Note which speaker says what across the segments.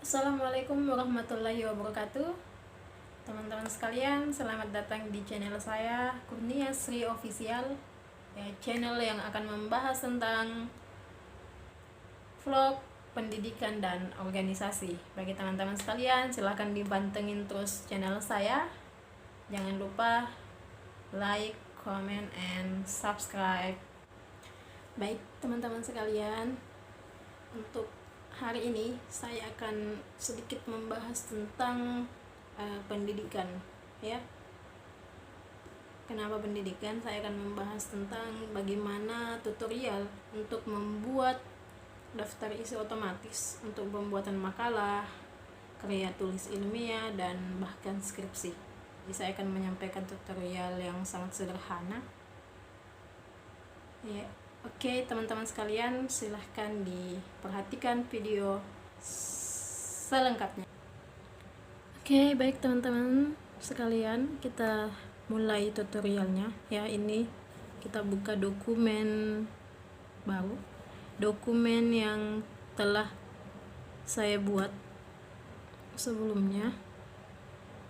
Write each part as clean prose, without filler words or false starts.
Speaker 1: Assalamualaikum warahmatullahi wabarakatuh. Teman-teman sekalian, selamat datang di channel saya, Kurnia Sri Official, channel yang akan membahas tentang vlog, pendidikan, dan organisasi. Bagi teman-teman sekalian, silahkan dibantengin terus channel saya. Jangan lupa like, comment, and subscribe. Baik teman-teman sekalian, untuk hari ini saya akan sedikit membahas tentang pendidikan, ya. Kenapa pendidikan? Saya akan membahas tentang bagaimana tutorial untuk membuat daftar isi otomatis untuk pembuatan makalah, karya tulis ilmiah, dan bahkan skripsi. Jadi saya akan menyampaikan tutorial yang sangat sederhana, ya. Oke teman-teman sekalian, silahkan diperhatikan video selengkapnya. Oke, baik teman-teman sekalian, kita mulai tutorialnya ya. Ini kita buka dokumen baru, dokumen yang telah saya buat sebelumnya.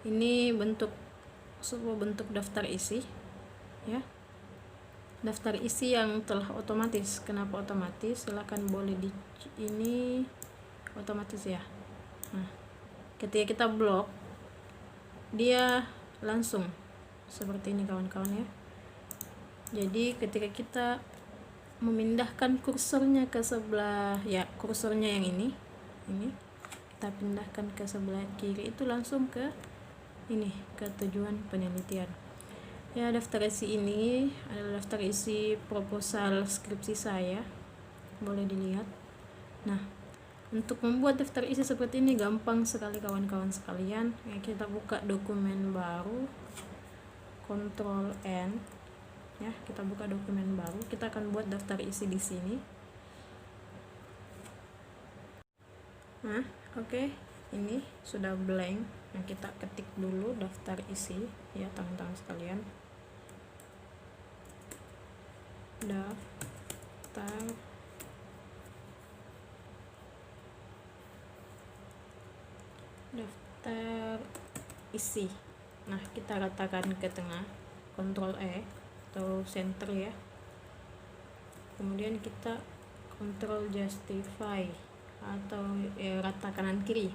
Speaker 1: Ini sebuah bentuk daftar isi, ya. Daftar isi yang telah otomatis. Kenapa otomatis? Silahkan boleh ini otomatis ya. Nah, ketika kita blok, dia langsung seperti ini kawan-kawan ya. Jadi ketika kita memindahkan kursornya ke sebelah, ya kursornya yang ini kita pindahkan ke sebelah kiri, itu langsung ke ini, ke tujuan penelitian. Ya, daftar isi ini adalah daftar isi proposal skripsi saya, boleh dilihat. Nah, untuk membuat daftar isi seperti ini gampang sekali kawan-kawan sekalian. Ya, kita buka dokumen baru, Ctrl N, ya, kita buka dokumen baru. Kita akan buat daftar isi di sini. Nah, oke, ini sudah blank. Nah, kita ketik dulu daftar isi, ya teman-teman sekalian. Daftar isi. Nah, kita letakkan ke tengah, Ctrl E atau center ya. Kemudian kita Ctrl justify atau rata kanan kiri.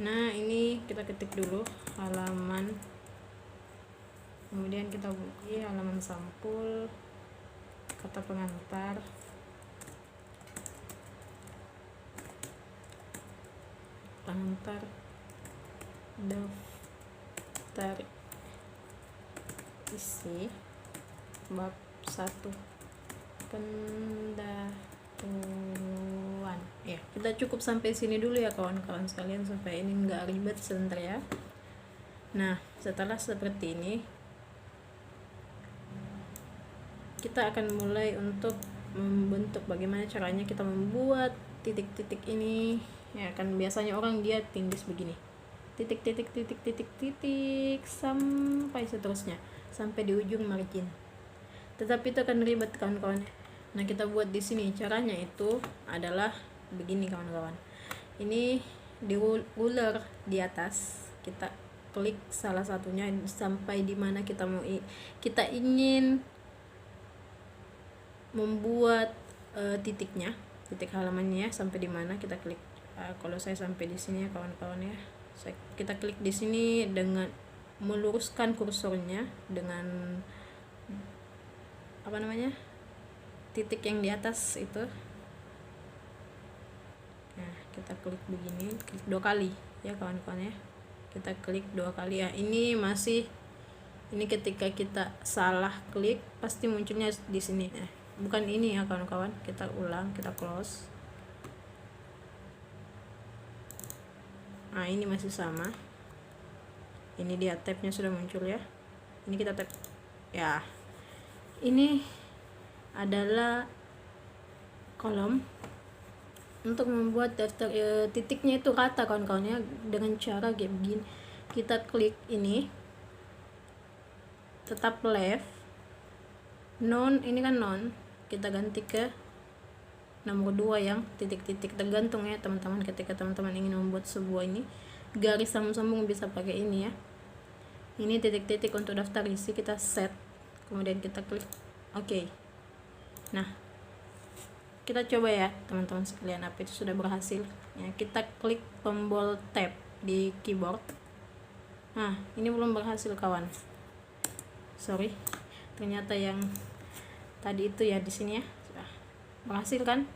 Speaker 1: Nah, ini kita ketik dulu halaman, kemudian kita buka halaman sampul, kata pengantar, daftar isi bab 1 pendahuluan. Ya, kita cukup sampai sini dulu ya kawan-kawan sekalian, supaya ini enggak ribet sebentar ya. Nah, setelah seperti ini, kita akan mulai untuk membentuk bagaimana caranya kita membuat titik-titik ini. Ya, kan biasanya orang dia tindis begini, titik sampai seterusnya, sampai di ujung margin. Tetapi itu akan ribet kawan-kawan. Nah, kita buat di sini. Caranya itu adalah begini kawan-kawan. Ini di ruler di atas, kita klik salah satunya sampai di mana kita ingin membuat titiknya, titik halamannya sampai di mana kita klik. Kalau saya sampai di sini ya kawan-kawan ya, kita klik di sini dengan meluruskan kursornya dengan titik yang di atas itu. Nah, kita klik begini, klik 2 kali ya kawan-kawan ya. Kita klik 2 kali ya. Ini ketika kita salah klik pasti munculnya di sini. Nah, bukan ini ya kawan-kawan. Kita ulang, kita close. Nah, ini masih sama. Ini dia tabnya sudah muncul ya. Ini kita tap ya. Ini adalah kolom untuk membuat daftar titiknya itu rata kawan-kawan ya, dengan cara kayak begini. Kita klik ini, tetap left, non, ini kan non, kita ganti ke nomor 2 yang titik-titik, tergantung ya teman-teman. Ketika teman-teman ingin membuat sebuah ini garis sambung-sambung bisa pakai ini ya. Ini titik-titik untuk daftar isi, kita set, kemudian kita klik oke. Nah, kita coba ya teman-teman sekalian, apa itu sudah berhasil ya. Kita klik tombol tab di keyboard. Nah, ini belum berhasil kawan, sorry, ternyata yang tadi itu ya di sini ya sudah berhasil kan.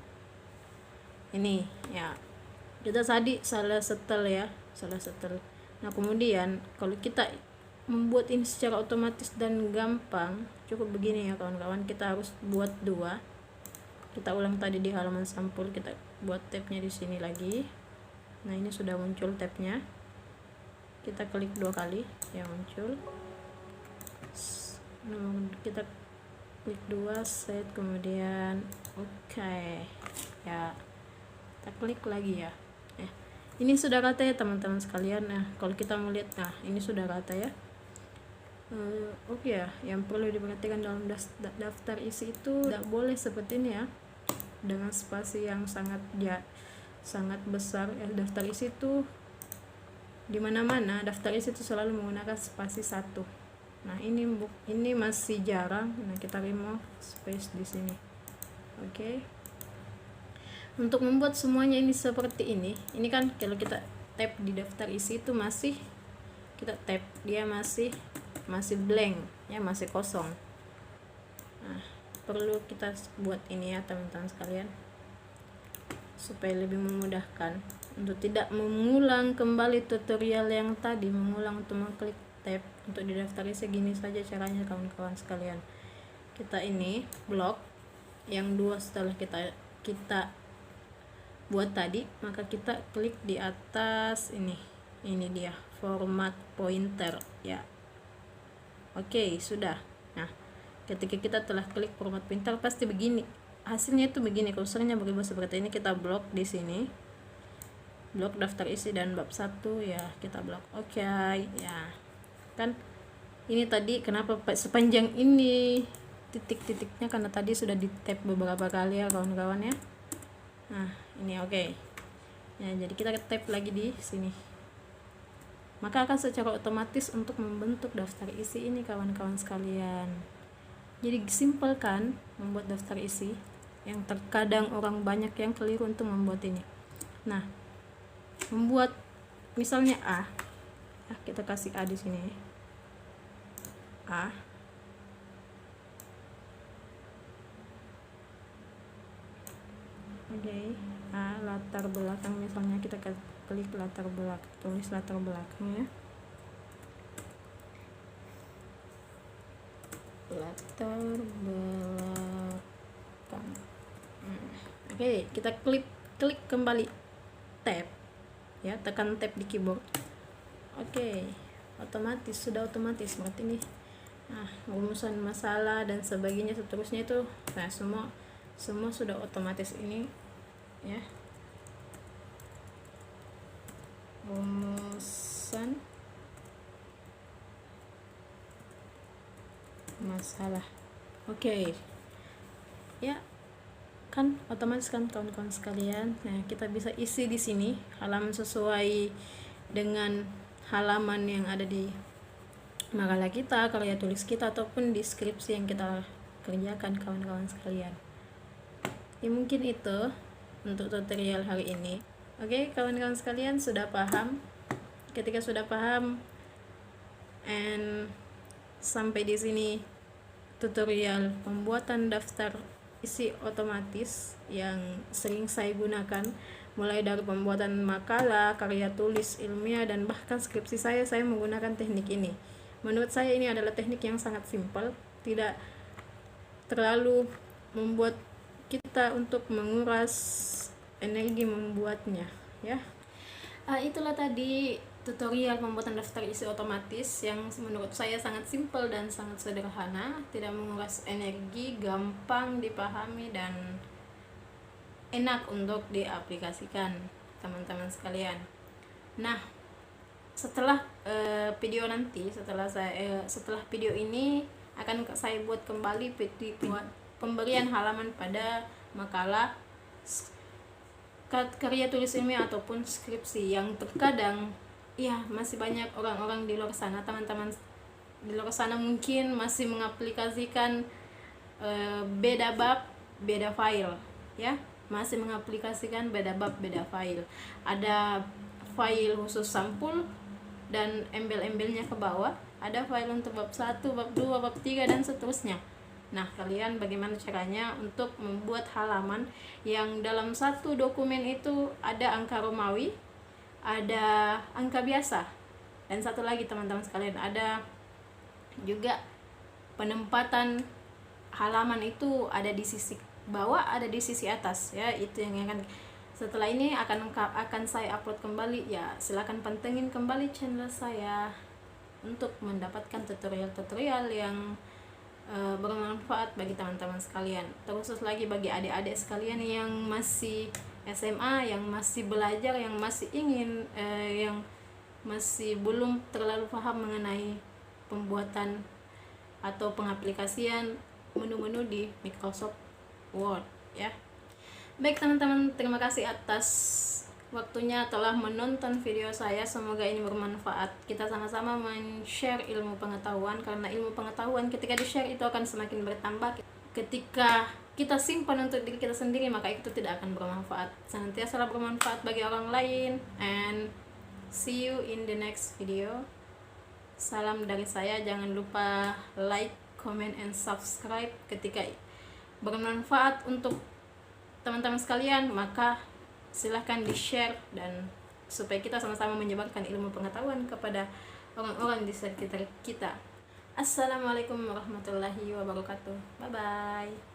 Speaker 1: Ini ya, kita tadi salah setel ya, salah setel. Nah, kemudian kalau kita membuat ini secara otomatis dan gampang, cukup begini ya kawan-kawan. Kita harus buat 2. Kita ulang tadi di halaman sampul, kita buat tabnya di sini lagi. Nah, ini sudah muncul tabnya, kita klik 2 kali ya muncul. Kita klik 2 set, kemudian oke ya, kita klik lagi ya. Ini sudah rata ya teman-teman sekalian. Nah, kalau kita melihat, nah ini sudah rata ya. Oke ya, yang perlu diperhatikan dalam daftar isi itu tidak boleh seperti ini ya, dengan spasi yang sangat besar ya. Daftar isi itu di mana-mana daftar isi itu selalu menggunakan spasi 1. Nah, ini masih jarang. Nah, kita remove space di sini. Oke. Untuk membuat semuanya ini seperti ini kan kalau kita tap di daftar isi itu masih, kita tap dia masih blank ya, masih kosong. Nah, perlu kita buat ini ya teman-teman sekalian, supaya lebih memudahkan untuk tidak mengulang kembali tutorial yang tadi, mengulang untuk mengklik tab untuk di daftar isi. Gini saja caranya kawan-kawan sekalian. Kita ini blok yang 2 setelah kita buat tadi, maka kita klik di atas ini dia format pointer ya. Oke, sudah. Nah, ketika kita telah klik format pointer, pasti begini hasilnya, itu begini, kursornya berubah seperti ini. Kita blok di sini, blok daftar isi dan bab 1 ya, kita blok. Oke ya kan. Ini tadi kenapa sepanjang ini titik-titiknya, karena tadi sudah di tap beberapa kali ya kawan-kawan ya. Nah, ini oke ya, jadi kita tap lagi di sini, maka akan secara otomatis untuk membentuk daftar isi ini kawan-kawan sekalian. Jadi simpel kan membuat daftar isi, yang terkadang orang banyak yang keliru untuk membuat ini. Nah, membuat misalnya A, kita kasih A di sini. A. Oke, A latar belakang, misalnya kita klik latar belakang, tulis latar belakangnya. Latar belakang. Oke, kita klik kembali tab ya, tekan tab di keyboard. Oke, sudah otomatis berarti ini. Nah, rumusan masalah dan sebagainya seterusnya itu, nah semua sudah otomatis ini ya. Rumusan masalah. Oke ya kan, otomatis kan kawan-kawan sekalian. Nah, kita bisa isi di sini halaman sesuai dengan halaman yang ada di makalah kita, karya tulis kita, ataupun deskripsi yang kita kerjakan kawan-kawan sekalian. Ya, mungkin itu untuk tutorial hari ini. Oke, kawan-kawan sekalian, sudah paham? Ketika sudah paham and sampai di sini tutorial pembuatan daftar isi otomatis yang sering saya gunakan, mulai dari pembuatan makalah, karya tulis ilmiah, dan bahkan skripsi saya menggunakan teknik ini. Menurut saya ini adalah teknik yang sangat simpel, tidak terlalu membuat kita untuk menguras energi membuatnya ya. Itulah tadi tutorial pembuatan daftar isi otomatis yang menurut saya sangat simpel dan sangat sederhana, tidak menguras energi, gampang dipahami, dan enak untuk diaplikasikan teman-teman sekalian. Nah, setelah video nanti, setelah video ini akan saya buat kembali pemberian halaman pada makalah karya tulis ilmiah ataupun skripsi yang terkadang ya masih banyak orang-orang di luar sana, teman-teman di luar sana mungkin masih mengaplikasikan beda bab beda file ya, masih mengaplikasikan beda bab beda file, ada file khusus sampul dan embel-embelnya ke bawah, ada file untuk bab 1, bab 2, bab 3 dan seterusnya. Nah, kalian bagaimana caranya untuk membuat halaman yang dalam satu dokumen itu ada angka Romawi, ada angka biasa, dan satu lagi teman-teman sekalian, ada juga penempatan halaman itu ada di sisi bawah, ada di sisi atas ya. Itu yang akan setelah ini akan saya upload kembali ya. Silahkan pantengin kembali channel saya untuk mendapatkan tutorial-tutorial yang bermanfaat bagi teman-teman sekalian, terkhusus lagi bagi adik-adik sekalian yang masih SMA, yang masih belajar, yang masih ingin yang masih belum terlalu paham mengenai pembuatan atau pengaplikasian menu-menu di Microsoft Word ya. Baik teman-teman, terima kasih atas waktunya telah menonton video saya. Semoga ini bermanfaat. Kita sama-sama men-share ilmu pengetahuan, karena ilmu pengetahuan ketika di-share itu akan semakin bertambah. Ketika kita simpan untuk diri kita sendiri, maka itu tidak akan bermanfaat. Senantiasa bermanfaat bagi orang lain. And see you in the next video. Salam dari saya, jangan lupa like, comment, and subscribe. Ketika bermanfaat untuk teman-teman sekalian, maka silahkan di-share, dan supaya kita sama-sama menyebarkan ilmu pengetahuan kepada orang-orang di sekitar kita. Assalamualaikum warahmatullahi wabarakatuh. Bye-bye.